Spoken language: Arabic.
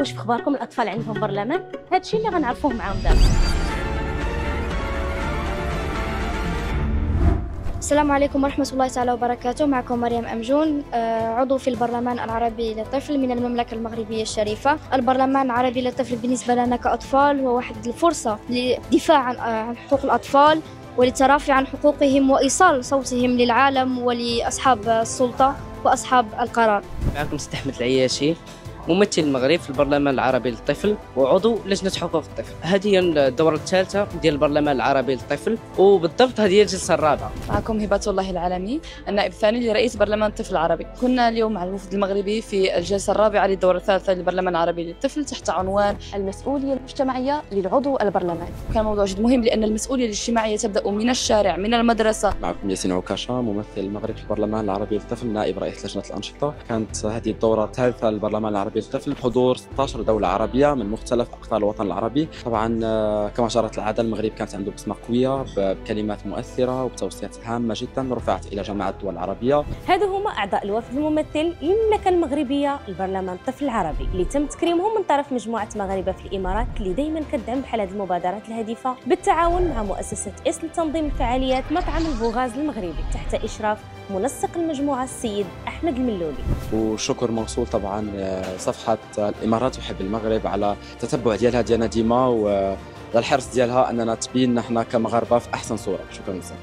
واش بخباركم الاطفال عندهم برلمان؟ هادشي اللي غنعرفوه معاهم دابا. السلام عليكم ورحمة الله تعالى وبركاته. معكم مريم أمجون، عضو في البرلمان العربي للطفل من المملكة المغربية الشريفة. البرلمان العربي للطفل بالنسبة لنا كأطفال هو واحد الفرصة للدفاع عن حقوق الأطفال وللترافع عن حقوقهم وإيصال صوتهم للعالم ولأصحاب السلطة وأصحاب القرار. معكم سيد أحمد العياشي، ممثل المغرب في البرلمان العربي للطفل وعضو لجنة حقوق الطفل. هذه هي الدورة الثالثة ديال البرلمان العربي للطفل، وبالضبط هذه هي الجلسة الرابعة. معكم هبة الله العالمي، النائب الثاني لرئيس برلمان الطفل العربي. كنا اليوم مع الوفد المغربي في الجلسة الرابعة للدورة الثالثة للبرلمان العربي للطفل تحت عنوان المسؤولية المجتمعية للعضو البرلماني. كان موضوع جد مهم لأن المسؤولية الاجتماعية تبدأ من الشارع، من المدرسة. معكم ياسين عكاشة، ممثل المغرب في البرلمان العربي للطفل، نائب رئيس لجنة الأنشطة. كانت هذه الدورة الثالثة للبرلمان العربي للطفل بحضور 16 دولة عربية من مختلف أقطار الوطن العربي. طبعا كما جرت العادة المغرب كانت عنده بصمة قوية بكلمات مؤثرة وبتوصيات هامة جدا رفعت إلى جامعة الدول العربية. هذا هما أعضاء الوفد الممثل للمملكة المغربية البرلمان الطفل العربي اللي تم تكريمهم من طرف مجموعة مغاربة في الإمارات اللي دائما كتدعم بحال هذه المبادرات الهادفة بالتعاون مع مؤسسة إس لتنظيم الفعاليات مطعم البوغاز المغربي تحت إشراف منسق المجموعة السيد أحمد الملولي. وشكر موصول طبعا صفحة الإمارات وحب المغرب على التتبع ديالها ديالنا ديما والحرص ديالها أننا تبين نحن كمغاربة في أحسن صورة. شكرا لكم.